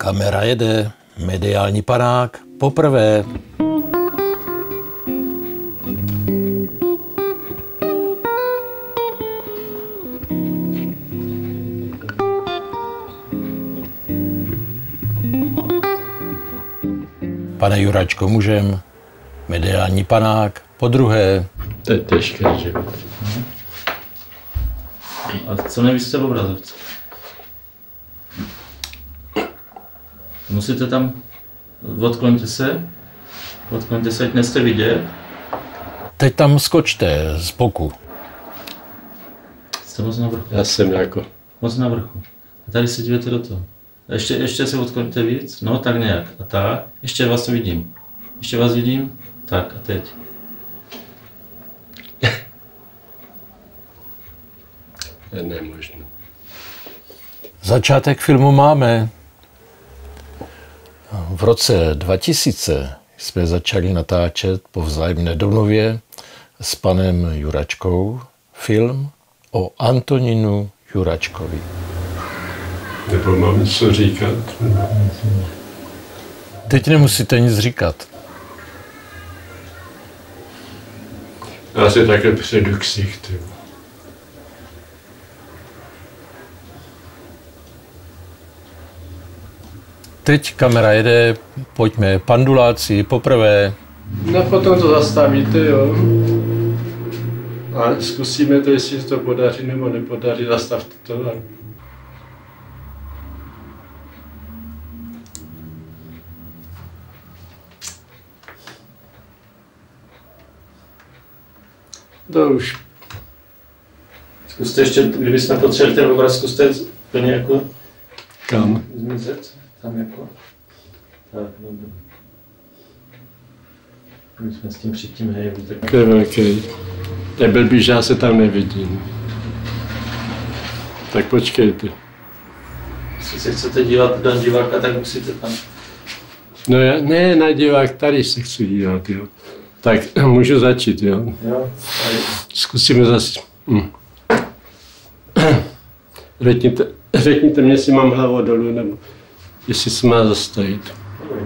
Kamera jede, mediální panák, poprvé. Pane Juračko, můžem? Mediální panák, podruhé. To je těžké, že? A co nejvíc v obrazovce? Musíte tam, odkloňte se, ať nejste vidět. Teď tam skočte z boku. Jste moc na vrchu. Já jsem jako... Moc na vrchu. A tady se dívejte do toho. Ještě se odkloňte víc, no tak nějak. A tak, ještě vás vidím. Ještě vás vidím, tak a teď. Je nemožné. Začátek filmu máme. V roce 2000 jsme začali natáčet po vzájemné domluvě s panem Juračkou film o Antonínu Juračkovi. Nebo mám co říkat? Teď nemusíte nic říkat. Já si takhle předu ksichtu. Teď kamera jede, pojďme, panduláci, poprvé. No potom to zastavíte, jo. A zkusíme to, jestli se to podaří nebo nepodaří, zastavte to. To už. Zkuste ještě, kdybyste potřebovali ten obraz, zkuste úplně jako... Kam? Zmizet, tam jako... Tak, dobře. My jsme s tím předtím hejbu, tak... To je velký. Nebyl by, že já se tam nevidím. Tak počkejte. Jestli se chcete dívat na diváka, tak musíte tam... No já, ne, na divák, tady se chci dívat, jo. Tak můžu začít, jo. Jo, tady. Zkusíme zase. Řekněte mě, jestli mám hlavu dolů, nebo jestli se má zastavit. Dobrý.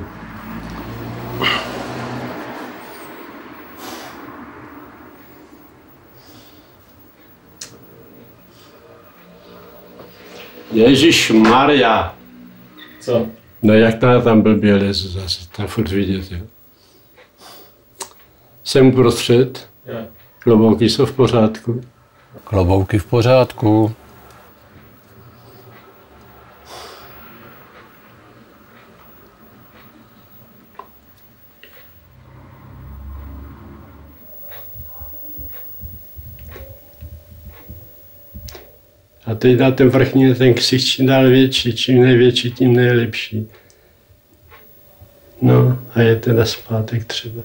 Ježišmarja. Co? No jak tam blbě lezu zase, tam furt vidět, jo. Jsem uprostřed, Jo. klobouky jsou v pořádku. Klobouky v pořádku. A teď na ten vrchní ten ksicht čím dál větší, čím největší, tím nejlepší. No a je teda zpátek třeba.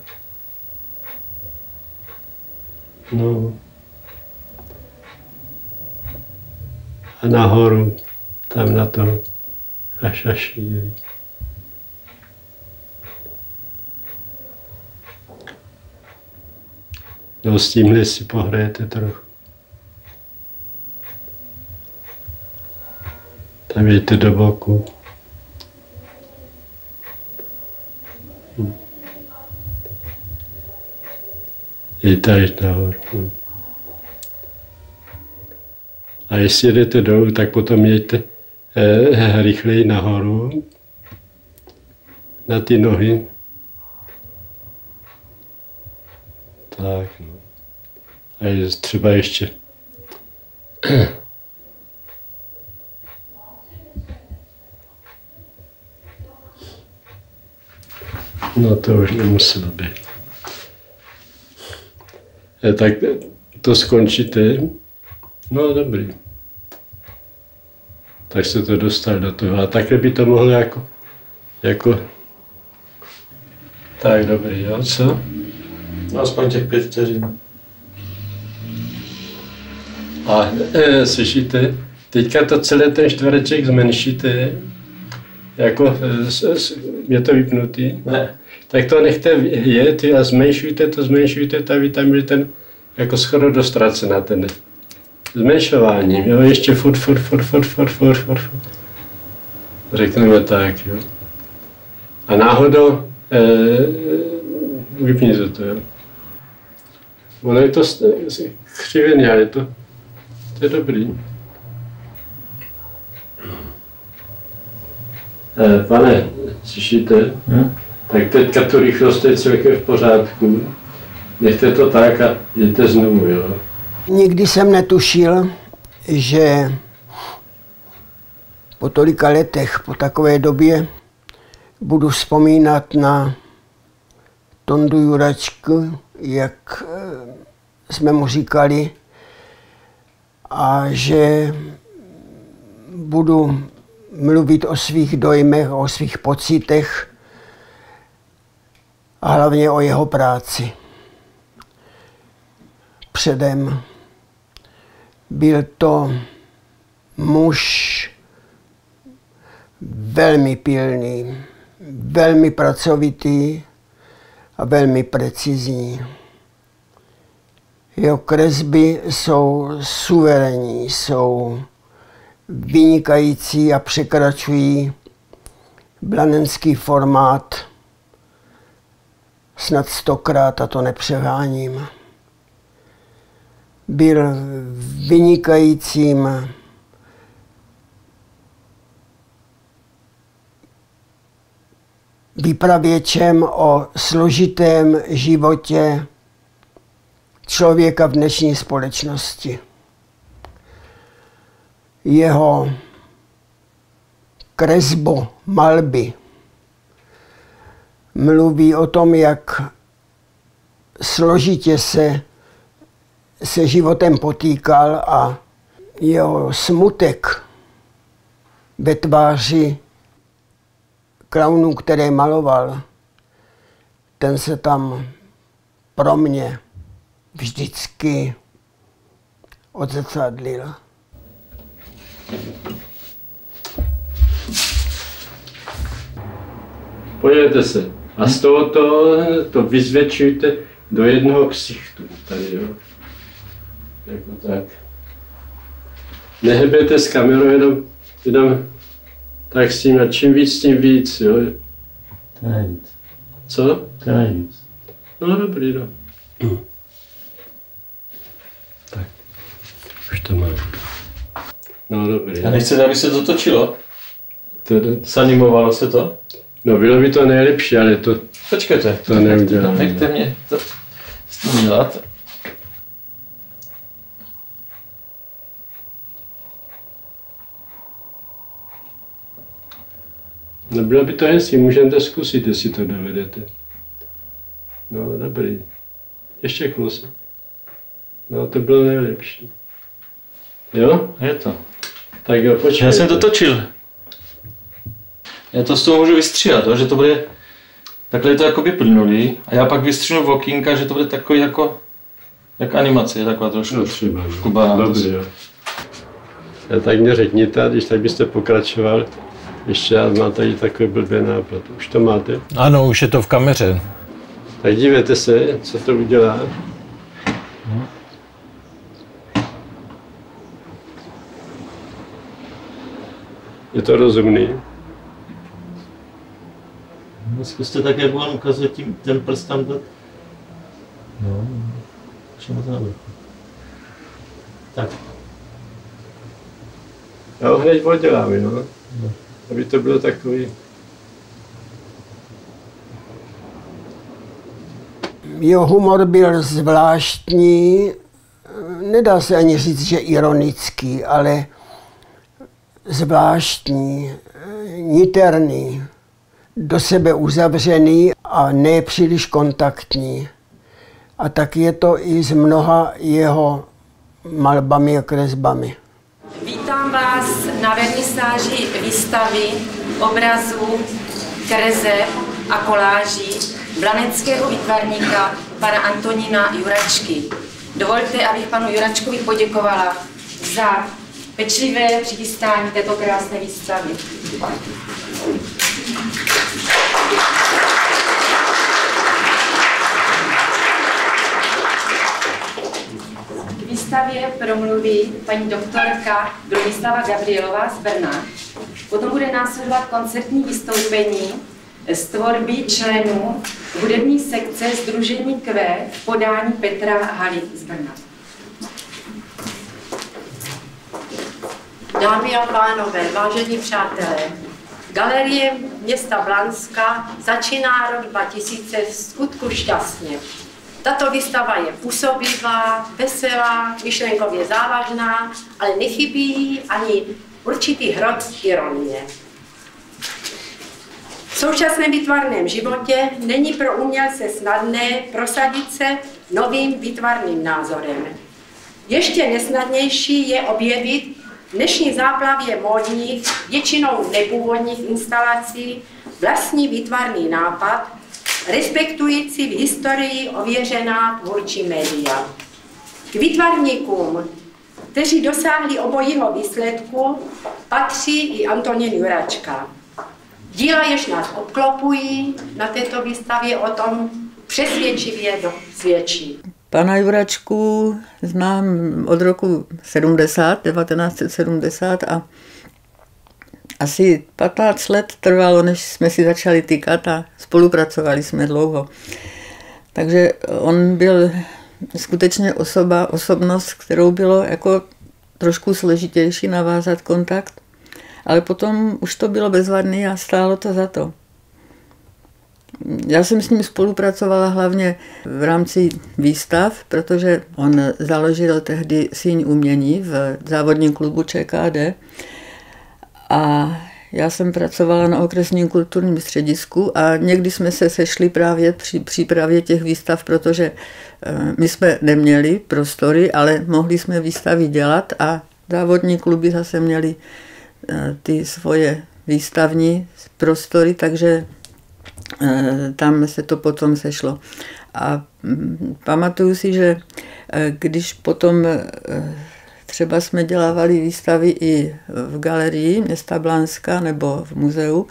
No. A nahoru, tam na to, až šíří. No s tímhle si pohrajete trochu. Tam jdete do boku. Jdete až nahoru. A jestli jdete dolů, tak potom jeďte rychleji nahoru. Na ty nohy. Tak no. A je třeba ještě. No to už nemuselo být. Tak to skončíte. No dobrý. Tak se to dostal do toho. A takhle by to mohlo jako... Tak dobrý, jo, co? No aspoň těch 5 vteřin. A slyšíte? Teďka to celé ten čtvereček zmenšíte. Jako je to vypnutý? Ne. Tak to nechte jet a zmenšujte, aby tam byl ten jako skoro do ztracena ten zmenšováním, jo, ještě furt. řekneme tak, jo. A náhodou vypni to, jo. Ono je to křivený, ale to je dobrý. Pane, slyšíte? Tak teďka tu rychlost je celkem v pořádku. Nechte to tak a jděte znovu, jo. Nikdy jsem netušil, že po tolika letech, po takové době, budu vzpomínat na Tondu Juračku, jak jsme mu říkali, a že budu mluvit o svých dojmech, o svých pocitech a hlavně o jeho práci. Předem byl to muž velmi pilný, velmi pracovitý a velmi precizní. Jeho kresby jsou suverénní, jsou vynikající a překračují blanenský formát snad 100krát, a to nepřeháním. Byl vynikajícím vypravěčem o složitém životě člověka v dnešní společnosti. Jeho kresbo, malby mluví o tom, jak složitě se životem potýkal, a jeho smutek ve tváři klaunů, které maloval, ten se tam pro mě vždycky odzrcadlil. Podívejte se. A z toho to vyzvětšujte do jednoho ksichtu. Tady, jo. Jako tak. Nehebete s kamerou, jenom tak s tím, a čím víc, jo. To je nejvíc. Co? To je nejvíc. No dobrý, no. Tak. Už to mám. No dobrý. A nechcete, aby se to točilo? Teda. Zanimovalo se to? No bylo by to nejlepší, ale to... Počkejte. To neuděláme. Nechte mě to s tím dělat. No bylo by to hezky, můžete zkusit, jestli to dovedete. No dobrý. Ještě kousek. No to bylo nejlepší. Jo? Je to. Tak jo, počkejte. Já jsem to točil. Já to z toho můžu vystříhat, že to bude... Takhle je to jakoby plynulý a já pak vystřihnu v okýnka, že to bude takový jako... Jak animace, je taková trošku. No třeba. Kuba, dobrý, jo. Já tak mě řekněte, když tak byste pokračoval. Ještě já mám tady takový blbý nápad. Už to máte? Ano, už je to v kameře. Tak dívejte se, co to udělá. Je to rozumný? No, zkuste tak, jak on ukazuje tím, ten prst tam dát. No, všemu to navrchu. Tak. Já ho hned oddělám, no. Aby to bylo takový... Jeho humor byl zvláštní, nedá se ani říct, že ironický, ale zvláštní, niterný, do sebe uzavřený a ne příliš kontaktní. A tak je to i s mnoha jeho malbami a kresbami. Vítám vás na vernisáži výstavy obrazů, kreseb a koláží blaneckého výtvarníka pana Antonína Juračky. Dovolte, abych panu Juračkovi poděkovala za pečlivé přichystání této krásné výstavy. K výstavě promluví paní doktorka Bronislava Gabrielová z Brna. Potom bude následovat koncertní vystoupení z tvorby členů hudební sekce Sdružení Q v podání Petra Haly z Brna. Dámy a pánové, vážení přátelé, Galerie města Blanska začíná rok 2000 v skutku šťastně. Tato výstava je působivá, veselá, myšlenkově závažná, ale nechybí ani určitý hrot ironie. V současném výtvarném životě není pro umělce snadné prosadit se novým výtvarným názorem. Ještě nesnadnější je objevit v dnešní záplavě módních, většinou nepůvodních instalací vlastní výtvarný nápad, respektující v historii ověřená tvůrčí média. K výtvarníkům, kteří dosáhli obojího výsledku, patří i Antonín Juračka. Díla, jež nás obklopují na této výstavě, o tom přesvědčivě svědčí. Pana Juračku znám od roku 1970 a asi 15 let trvalo, než jsme si začali tykat a spolupracovali jsme dlouho. Takže on byl skutečně osobnost, kterou bylo jako trošku složitější navázat kontakt, ale potom už to bylo bezvadné a stálo to za to. Já jsem s ním spolupracovala hlavně v rámci výstav, protože on založil tehdy Síň umění v závodním klubu ČKD a já jsem pracovala na okresním kulturním středisku a někdy jsme se sešli právě při přípravě těch výstav, protože my jsme neměli prostory, ale mohli jsme výstavy dělat a závodní kluby zase měli ty svoje výstavní prostory, takže tam se to potom sešlo. A pamatuju si, že když potom třeba jsme dělávali výstavy i v galerii města Blanska nebo v muzeu,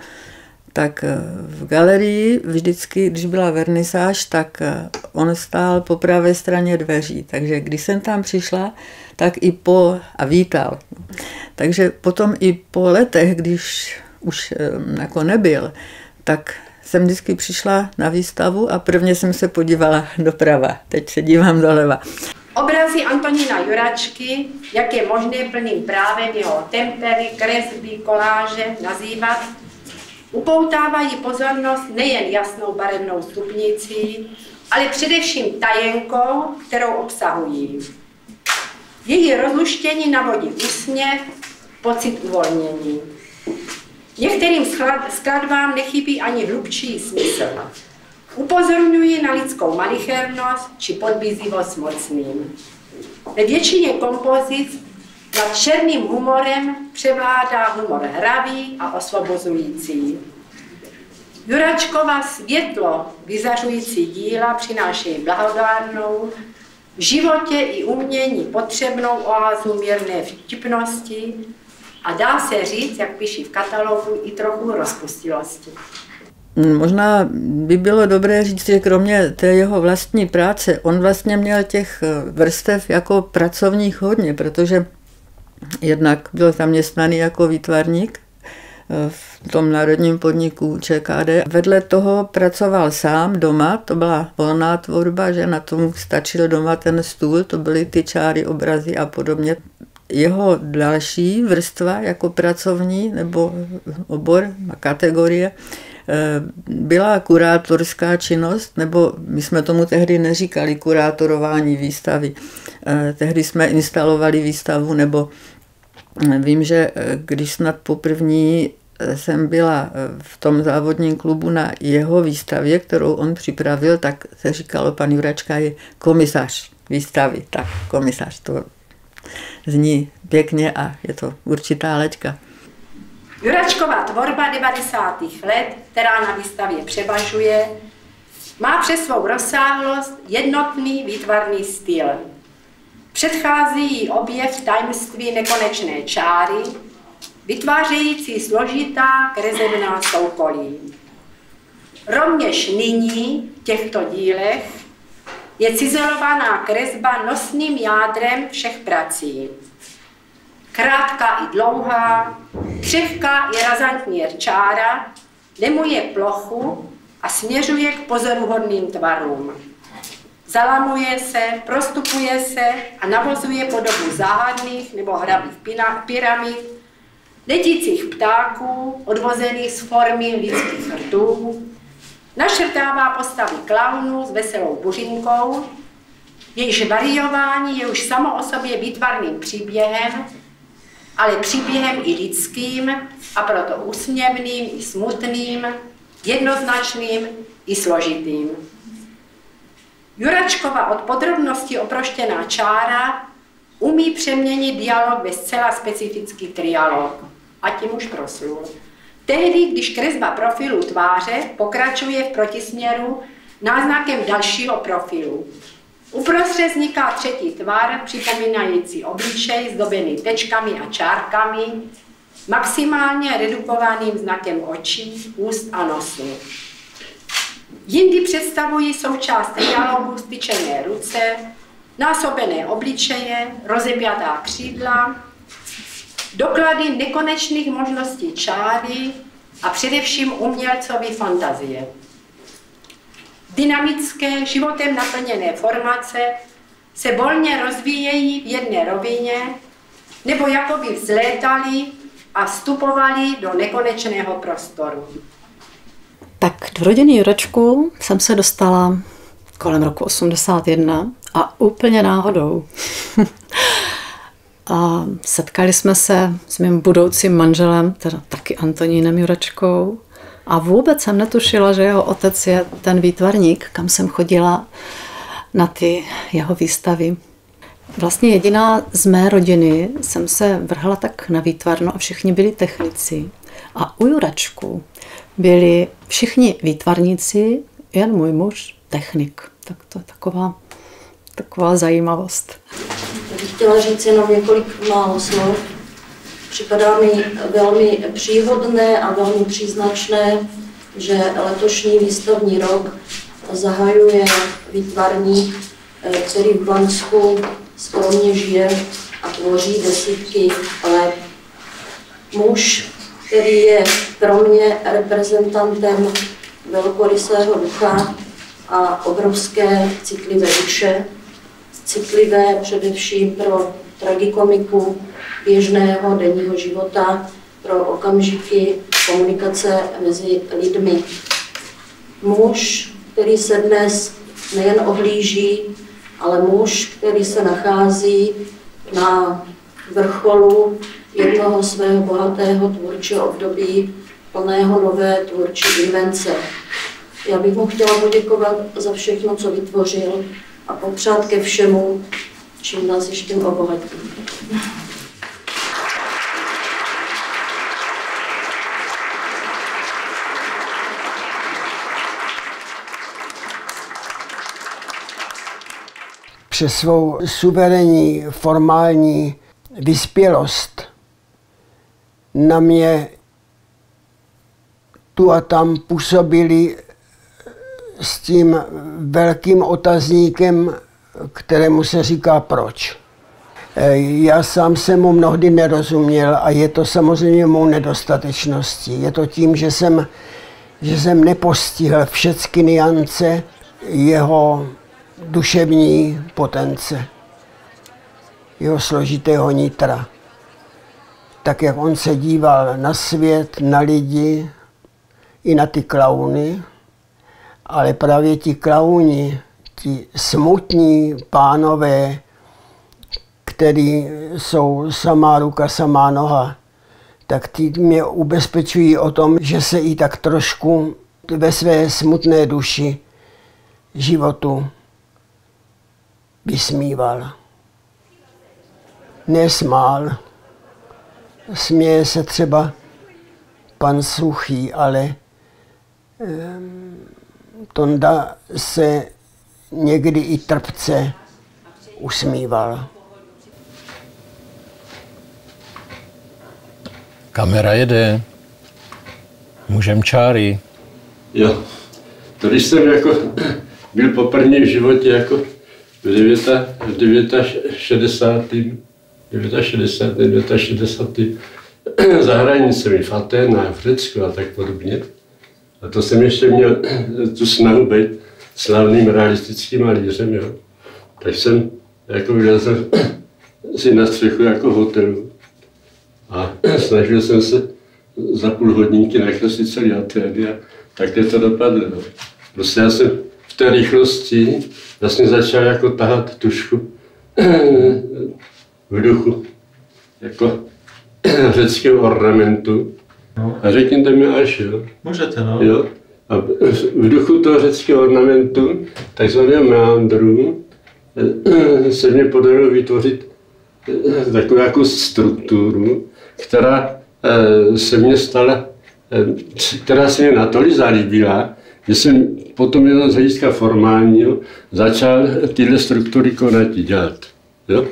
tak v galerii vždycky, když byla vernisáž, tak on stál po pravé straně dveří. Takže když jsem tam přišla, tak i a vítal. Takže potom i po letech, když už jako nebyl, tak jsem vždycky přišla na výstavu a prvně jsem se podívala doprava. Teď se dívám doleva. Obrazy Antonína Juračky, jak je možné plným právem jeho tempery, kresby, koláže nazývat, upoutávají pozornost nejen jasnou barevnou stupnicí, ale především tajenkou, kterou obsahují. Její rozluštění navodí úsměv, pocit uvolnění. Některým skladbám nechybí ani hlubší smysl. Upozorňují na lidskou malichernost či podbízivost mocným. Ve většině kompozic nad černým humorem převládá humor hravý a osvobozující. Juračkova světlo vyzařující díla přinášejí blahodárnou, v životě i umění potřebnou oázu mírné vtipnosti a dá se říct, jak píší v katalogu, i trochu rozpustilosti. Možná by bylo dobré říct, že kromě té jeho vlastní práce, on vlastně měl těch vrstev jako pracovních hodně, protože jednak byl zaměstnaný jako výtvarník v tom národním podniku ČKD. Vedle toho pracoval sám doma, to byla volná tvorba, že na tomu stačil doma ten stůl, to byly ty čáry, obrazy a podobně. Jeho další vrstva jako pracovní nebo obor a kategorie byla kurátorská činnost, nebo my jsme tomu tehdy neříkali kurátorování výstavy. Tehdy jsme instalovali výstavu, nebo vím, že když snad poprvní jsem byla v tom závodním klubu na jeho výstavě, kterou on připravil, tak se říkalo, pan Juračka je komisař výstavy. Tak, komisař, to zní pěkně a je to určitá laťka. Juračková tvorba 90. let, která na výstavě převažuje, má přes svou rozsáhlost jednotný výtvarný styl. Předchází jí objev tajemství nekonečné čáry, vytvářející složitá kresebná soukolí. Rovněž nyní v těchto dílech je cizelovaná kresba nosným jádrem všech prací. Krátká i dlouhá, Křehká i razantní čára lemuje plochu a směřuje k pozoruhodným tvarům. Zalamuje se, prostupuje se a navozuje podobu záhadných nebo hrabých pyramid, letících ptáků, odvozených z formy lidských rtů, našrtává postavy klaunů s veselou buřinkou, jejíž variování je už samo o sobě výtvarným příběhem, ale příběhem i lidským a proto úsměvným i smutným, jednoznačným i složitým. Juračkova od podrobností oproštěná čára umí přeměnit dialog ve zcela specifický trialog. A tím už proslul. Tehdy, když kresba profilu tváře pokračuje v protisměru náznakem dalšího profilu. Uprostřed vzniká třetí tvar, připomínající obličej zdobený tečkami a čárkami, maximálně redukovaným znakem očí, úst a nosu. Jindy představují součást dialogu styčené ruce, násobené obličeje, rozepjatá křídla, doklady nekonečných možností čáry a především umělcovy fantazie. Dynamické, životem naplněné formace se volně rozvíjejí v jedné rovině nebo jakoby vzlétaly a vstupovaly do nekonečného prostoru. Tak do rodiny Juračků jsem se dostala kolem roku 81 a úplně náhodou. A setkali jsme se s mým budoucím manželem, teda taky Antonínem Juračkou. A vůbec jsem netušila, že jeho otec je ten výtvarník, kam jsem chodila na ty jeho výstavy. Vlastně jediná z mé rodiny jsem se vrhla tak na výtvarno a všichni byli technici. A u Juračků byli všichni výtvarníci, jen můj muž technik. Tak to je taková zajímavost. Já bych chtěla říct jenom několik málo slov. Připadá mi velmi příhodné a velmi příznačné, že letošní výstavní rok zahajuje výtvarník, který v Blansku skromně žije a tvoří desítky let. Muž, který je pro mě reprezentantem velkorysého ducha a obrovské citlivé duše, citlivé především pro tragikomiku běžného denního života, pro okamžiky komunikace mezi lidmi. Muž, který se dnes nejen ohlíží, ale muž, který se nachází na vrcholu jednoho svého bohatého tvůrčího období, plného nové tvůrčí invence. Já bych mu chtěla poděkovat za všechno, co vytvořil a popřát ke všemu, čím nás ještě obohatí. Přes svou suverénní formální vyspělost na mě tu a tam působili s tím velkým otazníkem, kterému se říká proč. Já sám jsem mu mnohdy nerozuměl a je to samozřejmě mou nedostatečností. Je to tím, že jsem nepostihl všechny nuance jeho duševní potence, jeho složitého nitra. Tak, jak on se díval na svět, na lidi, i na ty klauny, ale právě ti klauni, ti smutní pánové, který jsou samá ruka, samá noha, tak ty mě ubezpečují o tom, že se i tak trošku ve své smutné duši životu vysmíval. Nesmál. Směje se třeba pan Suchý, ale Tonda se někdy i trpce usmíval. Kamera jede. Můžem čáry. Jo. To když jsem jako byl poprvé v životě jako v 69. za hranicemi, v Aténách, v Řecku a tak podobně. A to jsem ještě měl tu snahu být slavným realistickým malířem, jo. Tak jsem jako vylezl si na střechu jako v hotelu a snažil jsem se za půl hodinky nakreslit celý Atény a takhle to dopadlo. No. Prostě já jsem v té rychlosti vlastně začal jako tahat tušku v duchu, jako řeckého ornamentu. No. A řekněte mi až, jo. Můžete, no. Jo. A v duchu toho řeckého ornamentu, takzvaného meandru, se mně podařilo vytvořit takovou jako strukturu, která se mně stala, která se mě natolik zalíbila, že jsem potom jenom z hlediska formálního začal tyhle struktury konat dělat. Jo?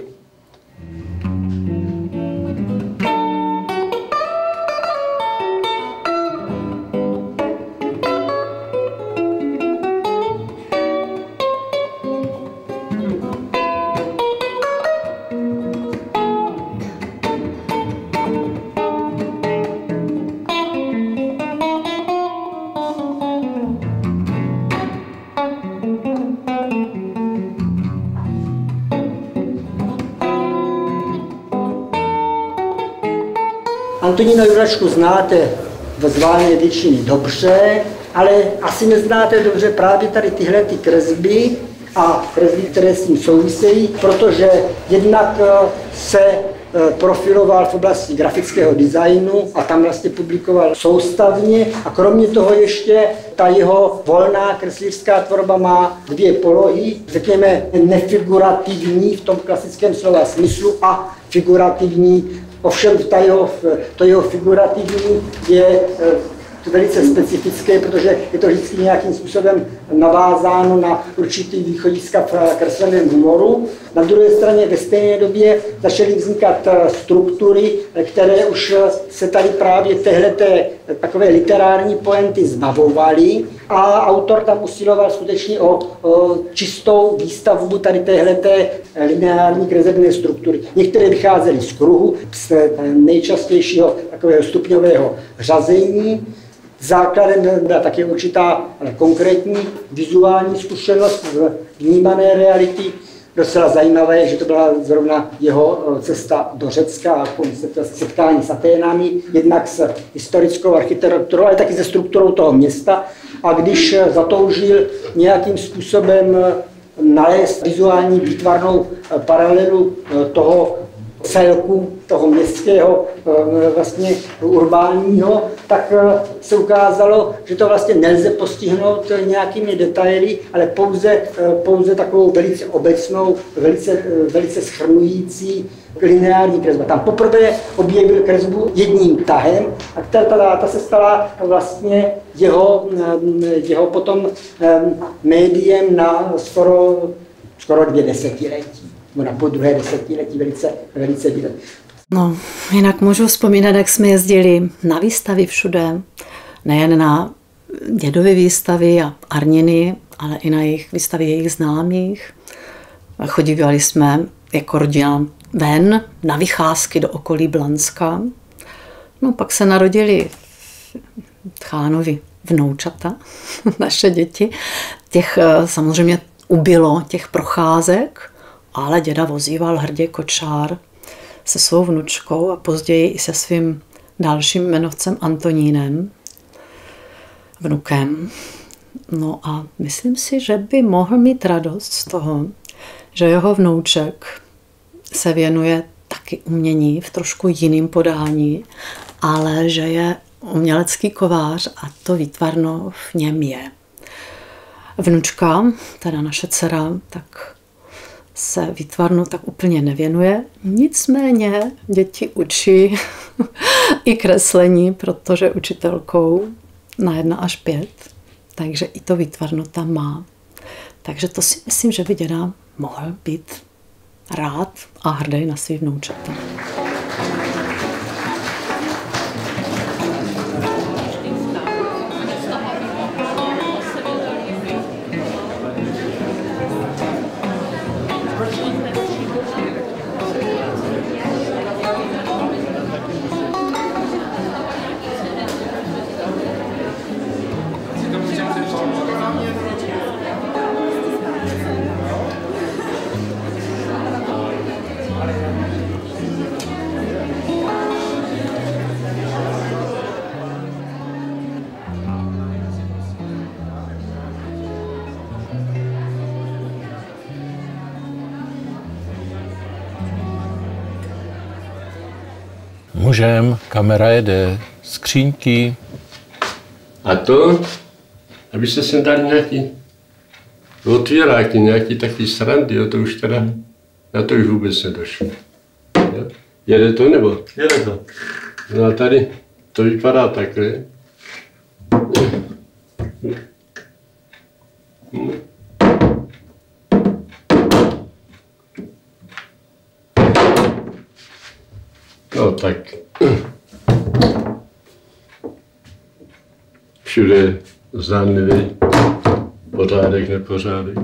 Antonína Juračku znáte z valné většiny dobře, ale asi neznáte dobře právě tady tyhle ty kresby a kresby, které s tím souvisejí, protože jednak se profiloval v oblasti grafického designu a tam vlastně publikoval soustavně a kromě toho ještě ta jeho volná kreslířská tvorba má dvě polohy, řekněme nefigurativní v tom klasickém slova smyslu a figurativní. Ovšem to jeho figurativní je velice specifické, protože je to vždycky nějakým způsobem navázáno na určitý východiska v kresleném humoru. Na druhé straně ve stejné době začaly vznikat struktury, které už se tady právě téhleté takové literární pointy zbavovaly a autor tam usiloval skutečně o čistou výstavbu tady téhleté lineární kresebné struktury. Některé vycházely z kruhu, z nejčastějšího takového stupňového řazení. Základem byla také určitá, ale konkrétní vizuální zkušenost z vnímané reality. Docela zajímavé je, že to byla zrovna jeho cesta do Řecka a setkání s Aténami, jednak s historickou architekturou, ale taky se strukturou toho města. A když zatoužil nějakým způsobem nalézt vizuální výtvarnou paralelu toho celku, toho městského, vlastně urbánního, tak se ukázalo, že to vlastně nelze postihnout nějakými detaily, ale pouze takovou velice obecnou, velice shrnující lineární kresba. Tam poprvé objevil kresbu jedním tahem a ta se stala vlastně jeho potom médiem na skoro 2 desetiletí. Na po druhé desetiletí velice vidět. No, jinak můžu vzpomínat, jak jsme jezdili na výstavy všude, nejen na dědovy výstavy a Arniny, ale i na jejich výstavy jejich známých. Chodívali jsme jako rodina ven na vycházky do okolí Blanska. No, pak se narodili Tchánovi vnoučata, naše děti. Těch samozřejmě ubylo těch procházek, ale děda vozíval hrdě kočár se svou vnučkou a později i se svým dalším jmenovcem Antonínem, vnukem. No a myslím si, že by mohl mít radost z toho, že jeho vnouček se věnuje taky umění v trošku jiným podání, ale že je umělecký kovář a to výtvarno v něm je. Vnučka, teda naše dcera, tak se výtvarnu tak úplně nevěnuje. Nicméně děti učí i kreslení, protože učitelkou na 1 až 5, takže i to výtvarno tam má. Takže to si myslím, že by děda mohl být rád a hrdý na svý vnoučata. mužem, kamera jede, skřínky. A to, aby se sem dali nějaký otvíráky, nějaký takový srandy, jo, to už teda, na to už vůbec nedošlo. Jo? Jede to nebo? Jede to. No a tady to vypadá takhle. No tak. Všude zdánlivý pořádek, nepořádek.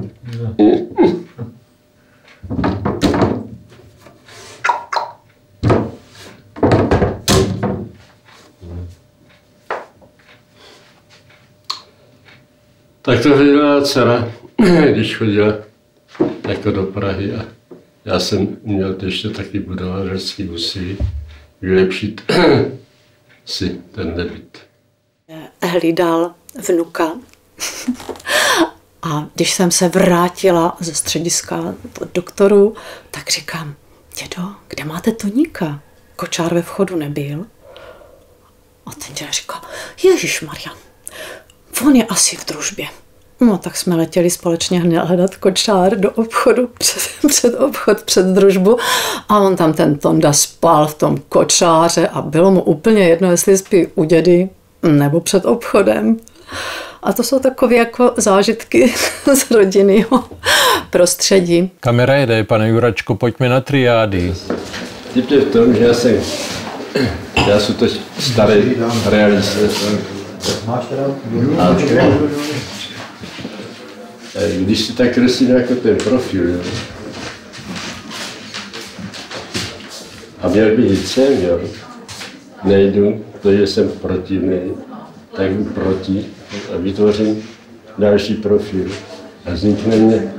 Tak to vydělala dcera, když chodila jako do Prahy a já jsem měl ještě taky budovářský úsilí vylepšit si ten byt. Hlídal vnuka a když jsem se vrátila ze střediska od doktorů, tak říkám, dědo, kde máte Toníka? Kočár ve vchodu nebyl. A ten děda říká, ježišmarja, on je asi v družbě. No tak jsme letěli společně hledat Kočár do obchodu, před obchod, před družbu a on tam ten Tonda spal v tom kočáře a bylo mu úplně jedno, jestli spí u dědy nebo před obchodem. A to jsou takové jako zážitky z rodinného prostředí. Kamera jede, pane Juračko, pojďme na triády. Tip je v tom, že já jsem to starý realista. A když si tak kreslím jako ten profil, jo. A měl by jít sem, jo. Nejdu, protože jsem protivný, tak jdu proti a vytvořím další profil. A vznikne mě,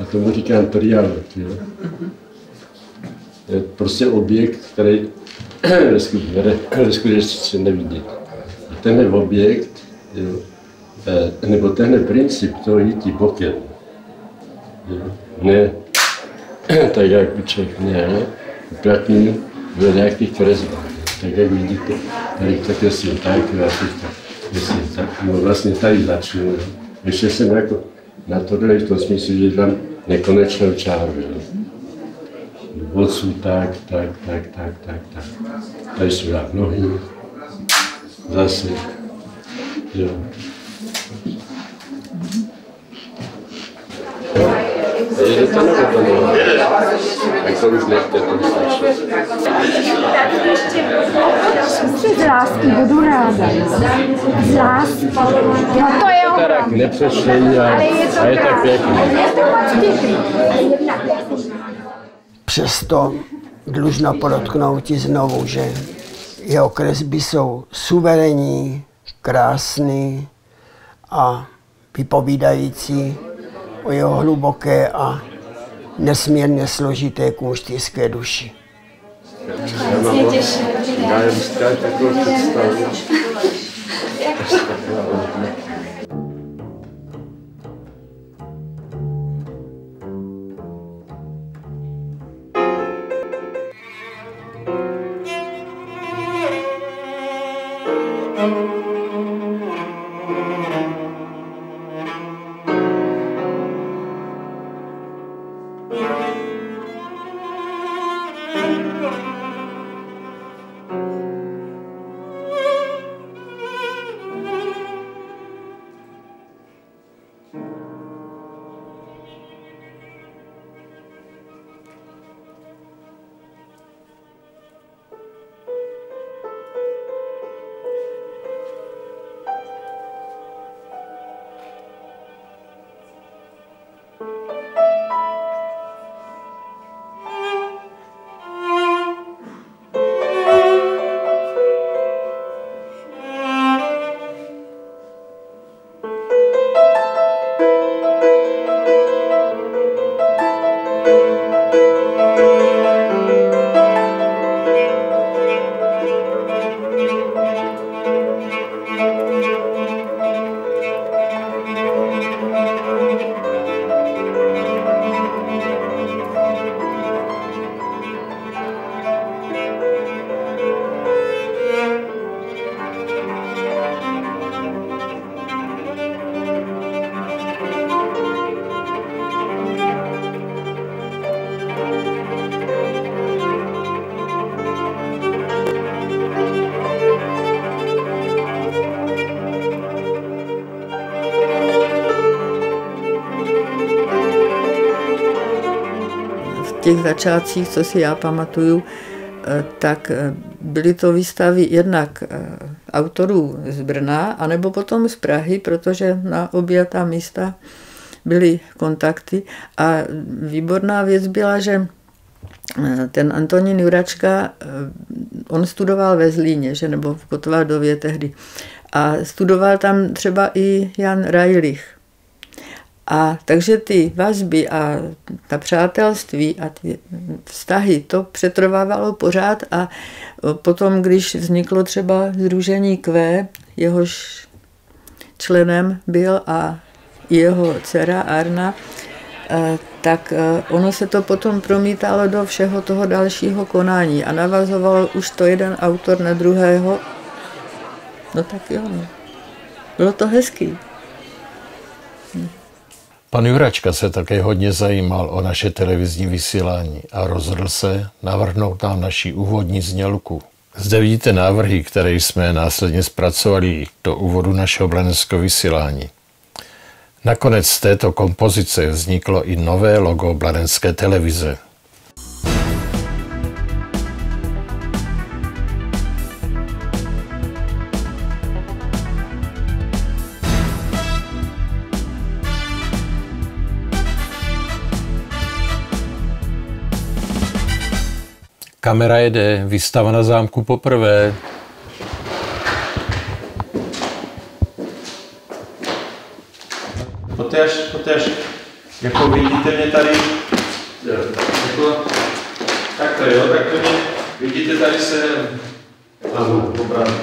a tomu říkám trialog, jo. Je prostě objekt, který ve skutečnosti nevidí. A tenhle objekt, jo, nebo tenhle princip toho jítí bokem, jo, ne tak, jak by člověk měl, uplatňuji v nějakých kresbách. Tak, jak vidíte, tady tak jestli tak, no vlastně tady začnu. Jo. Ještě jsem jako na tohle v tom smyslu, že tam nekonečnou čáru. Jo. Odsud tak. Tady jsou dát nohy, zase, jo. Jede to nebo to nebo? Jede. Tak to už nechte, to stačí. Z lásky budu ráda. Z lásky. No to je ono. Tak nepřešlení a je to pěkný. Přesto dlužno podotknout znovu, že jeho kresby jsou suverénní, krásný a vypovídající o jeho hluboké a nesmírně složité kunštýrské duši. Já jen takovou představu. těch začátcích, co si já pamatuju, tak byly to výstavy jednak autorů z Brna, anebo potom z Prahy, protože na obě ta místa byly kontakty. A výborná věc byla, že ten Antonín Juračka, on studoval ve Zlíně, že, nebo v Kotvádově tehdy. A studoval tam třeba i Jan Rajlich. A takže ty vazby a ta přátelství a ty vztahy, to přetrvávalo pořád a potom, když vzniklo třeba Sdružení Q, jehož členem byl a jeho dcera Arna, tak ono se to potom promítalo do všeho toho dalšího konání a navazovalo už to jeden autor na druhého. No tak jo, no. Bylo to hezký. Pan Juračka se také hodně zajímal o naše televizní vysílání a rozhodl se navrhnout nám naší úvodní znělku. Zde vidíte návrhy, které jsme následně zpracovali do úvodu našeho bladenského vysílání. Nakonec z této kompozice vzniklo i nové logo bladenské televize. Kamera jede, výstava na zámku poprvé. Potéž, jako vidíte mě tady, jako, takhle jo, takhle mě, vidíte tady se, ano, opravdu.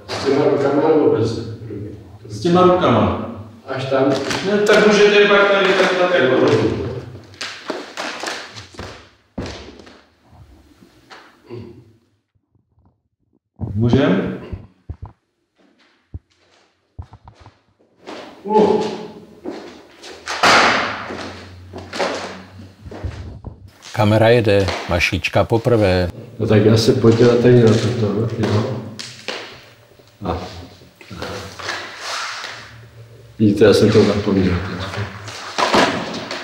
S těma rukama nebo bez? S těma rukama. Až tam? Ne, tak můžete pak tady tak jako. Můžem? Kamera jede, Mašíčka poprvé. No tak já se podívat tady na toto, jo. A. Vidíte, já jsem to zapomněl.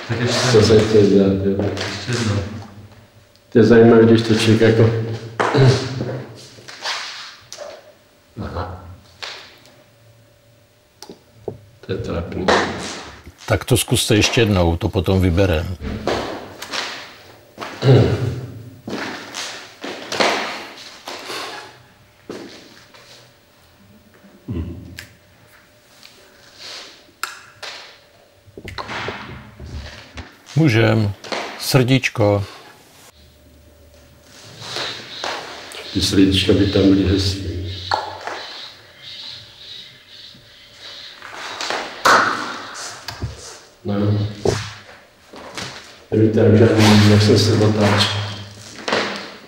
Tak ještě. Co jsem chtěl dělat, jo. To je zajímavé, když to člověk jako... Aha. To je trapný. Tak to zkuste ještě jednou, to potom vybereme. Můžem. Srdíčko. Ty srdíčka by tam byly hezký. No. Nevíte, jak jsem se otáčel.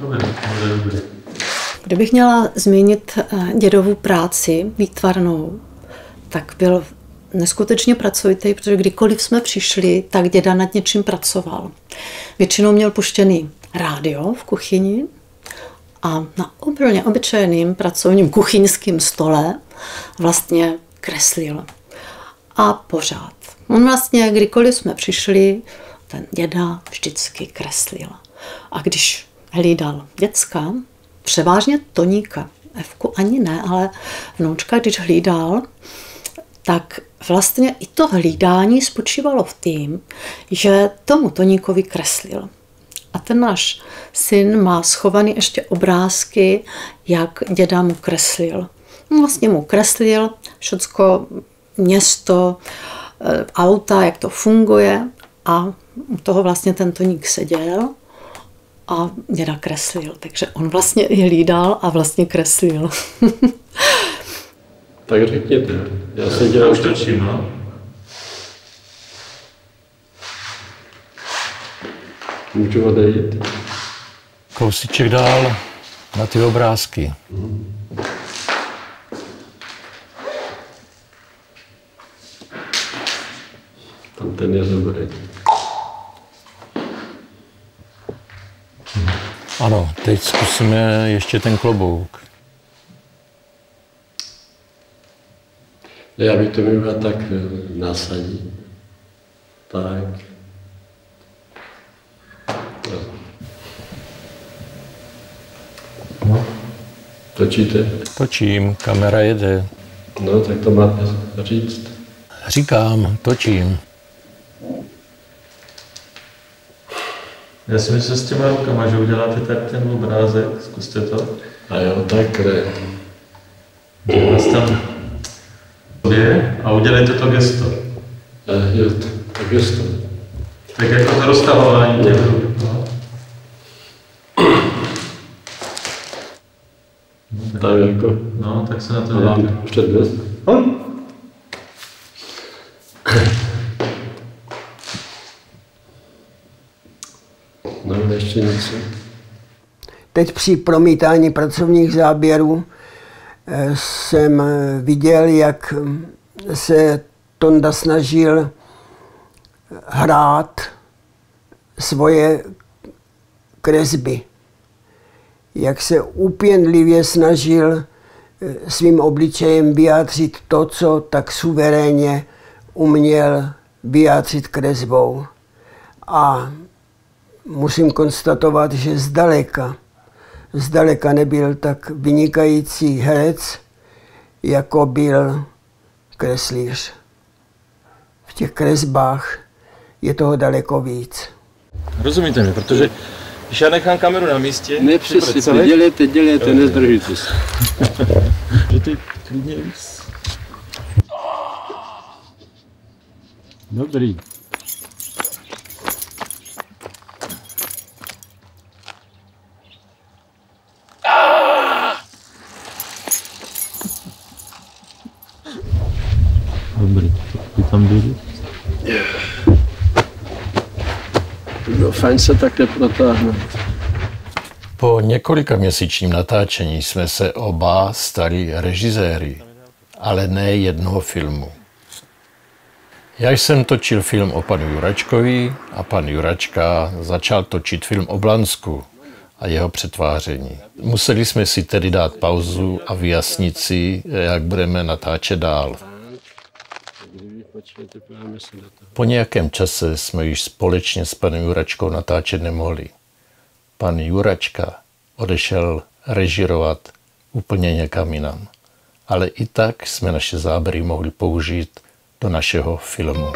Dobrý. Kdybych měla zmínit dědovu práci výtvarnou, tak byl neskutečně pracovitý, protože kdykoliv jsme přišli, tak děda nad něčím pracoval. Většinou měl puštěný rádio v kuchyni a na úplně obyčejným pracovním kuchyňském stole vlastně kreslil. A pořád. On vlastně, kdykoliv jsme přišli, ten děda vždycky kreslil. A když hlídal děcka, převážně Toníka, Evku ani ne, ale vnoučka, když hlídal, tak vlastně i to hlídání spočívalo v tím, že tomu Toníkovi kreslil. A ten náš syn má schovaný ještě obrázky, jak děda mu kreslil. Vlastně mu kreslil všecko město, auta, jak to funguje a u toho vlastně ten Toník seděl a děda kreslil. Takže on vlastně i hlídal a vlastně kreslil. Tak řekněte, já se dělám už točím, no. Můžu odejít. Kousíček dál na ty obrázky. Tam ten je dobrý. Ano, teď zkusíme ještě ten klobouk. Já bych to měl tak násadit. Tak. No. Točíte? Točím, kamera jede. No, tak to máte říct. Říkám, točím. Já si myslím, s těma rukama, že uděláte tak ten obrázek, zkuste to. A jo, takhle. Že vás tam a udělejte to gesto. Jo, to gesto. Tak jako to roztahování těch ruk. No. Tak jako. No, tak se na to děláte. Přednes. No, ještě něco. Teď při promítání pracovních záběrů jsem viděl, jak se Tonda snažil hrát svoje kresby. Jak se úpěnlivě snažil svým obličejem vyjádřit to, co tak suverénně uměl vyjádřit kresbou. A musím konstatovat, že zdaleka nebyl tak vynikající herec, jako byl kreslíř. V těch kresbách je toho daleko víc. Rozumíte mi, protože když já nechám kameru na místě... Ne, přesně, dělejte, nezdržujte se. Že ty klidně víc. Dobrý. Dobrý, ty tam byli? Bylo fajn se také protáhnout. Po několika měsíčním natáčení jsme se oba stali režiséry, ale ne jednoho filmu. Já jsem točil film o panu Juračkovi a pan Juračka začal točit film o Blansku a jeho přetváření. Museli jsme si tedy dát pauzu a vyjasnit si, jak budeme natáčet dál. Po nějakém čase jsme již společně s panem Juračkou natáčet nemohli. Pan Juračka odešel režirovat úplně někam jinam. Ale i tak jsme naše záběry mohli použít do našeho filmu.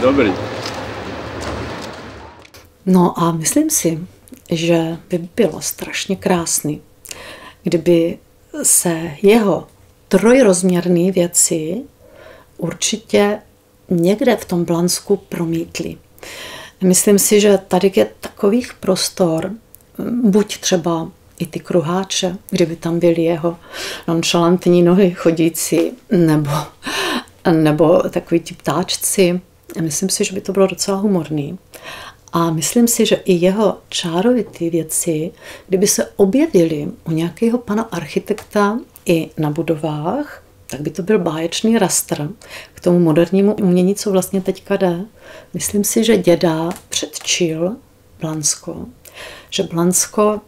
Dobrý. No a myslím si, že by bylo strašně krásný, kdyby se jeho trojrozměrné věci určitě někde v tom Blansku promítly. Myslím si, že tady je takových prostor, buď třeba i ty kruháče, kdyby tam byly jeho nonšalantní nohy chodící, nebo takový ti ptáčci. Myslím si, že by to bylo docela humorný. A myslím si, že i jeho čárovité věci, kdyby se objevily u nějakého pana architekta i na budovách, tak by to byl báječný rastr k tomu modernímu umění, co vlastně teďka jde. Myslím si, že děda předčil Blansko, že Blansko,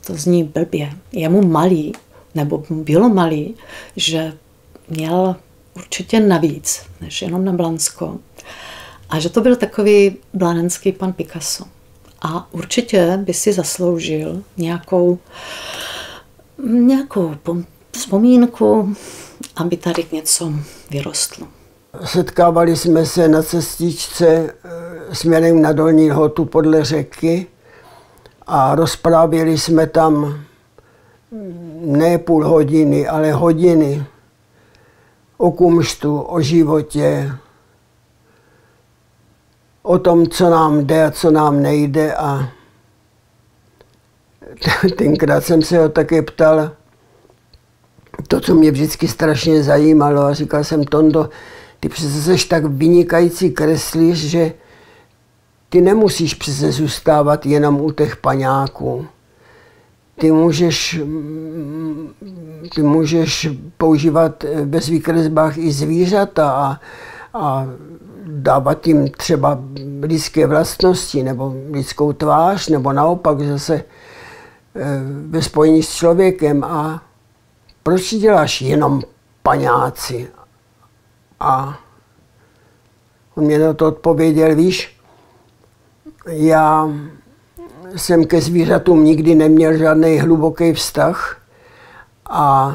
to zní blbě, je mu malý, nebo bylo malý, že měl určitě navíc, než jenom na Blansko. A že to byl takový blanenský pan Picasso. A určitě by si zasloužil nějakou vzpomínku, aby tady něco vyrostlo. Setkávali jsme se na cestičce směrem na Dolní Lhotu podle řeky a rozprávěli jsme tam ne půl hodiny, ale hodiny o kumštu, o životě, o tom, co nám jde a co nám nejde. A tenkrát jsem se ho také ptal, to, co mě vždycky strašně zajímalo, a říkal jsem: Tondo, ty přece seš tak vynikající kreslíř, že ty nemusíš přece zůstávat jenom u těch paňáků. Ty můžeš používat ve svých kresbách i zvířata a dávat jim třeba lidské vlastnosti nebo lidskou tvář, nebo naopak zase ve spojení s člověkem. A proč děláš jenom paňáci? A on mě na to odpověděl: víš, já jsem ke zvířatům nikdy neměl žádný hluboký vztah a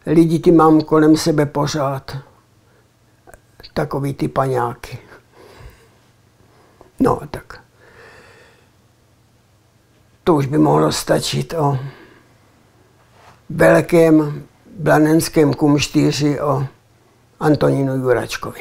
lidi ty mám kolem sebe pořád. Takový ty paňáky. No tak. To už by mohlo stačit o velkém blanenském kumštýři, o Antonínu Juračkovi.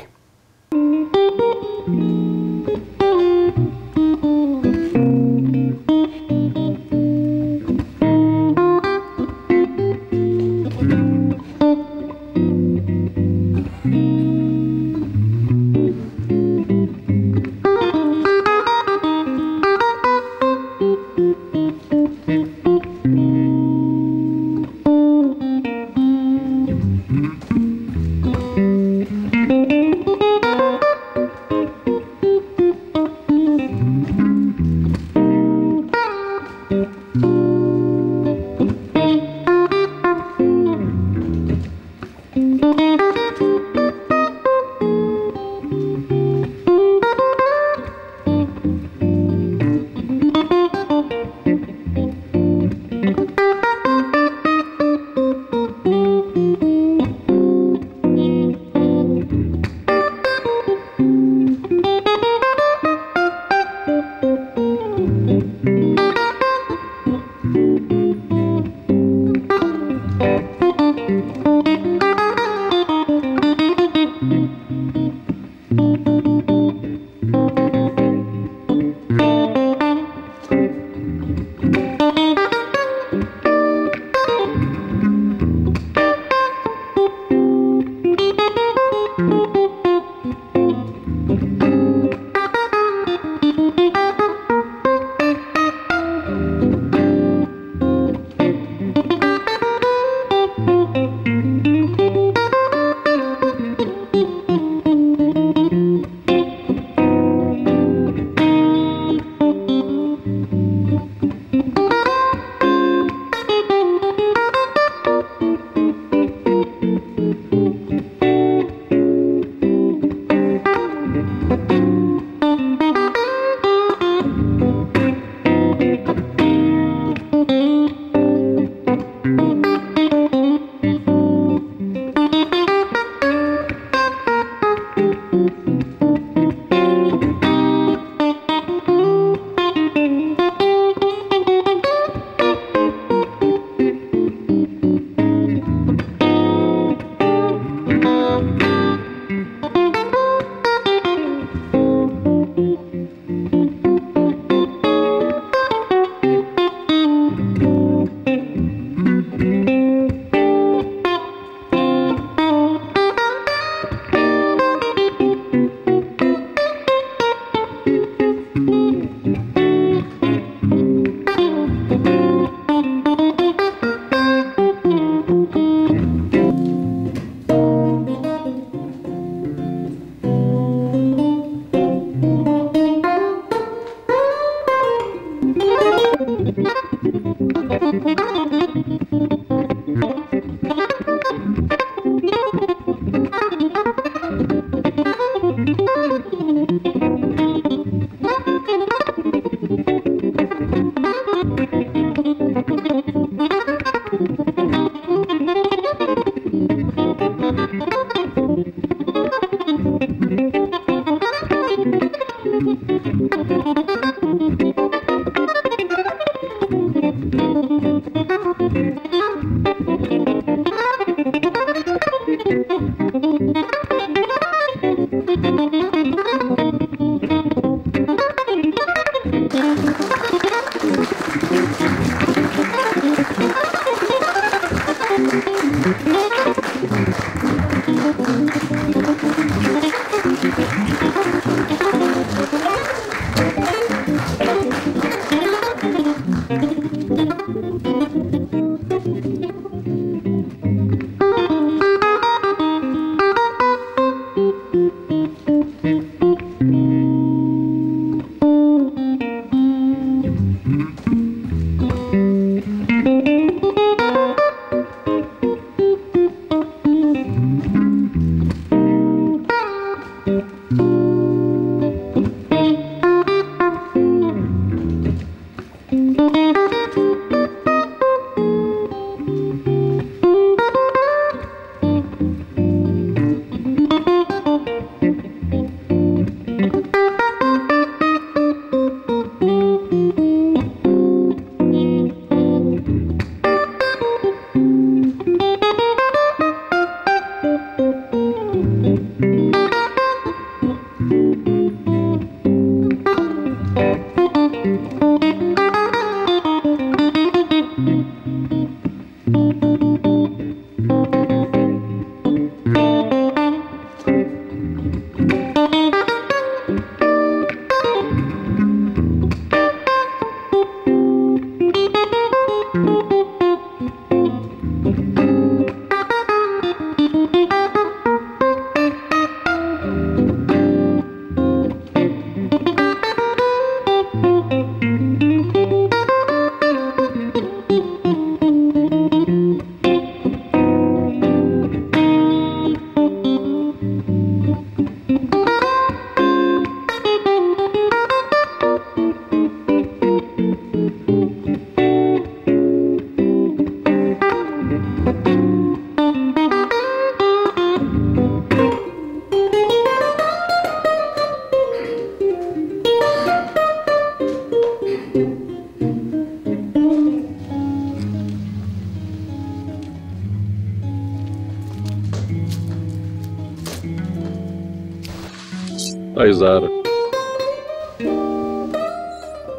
Tak Zára.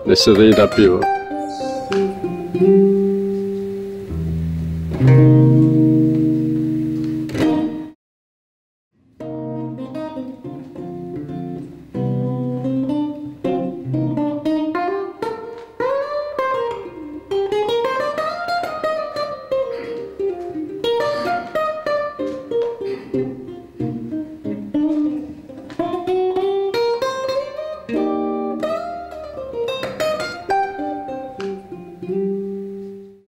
Než se tady na pivo.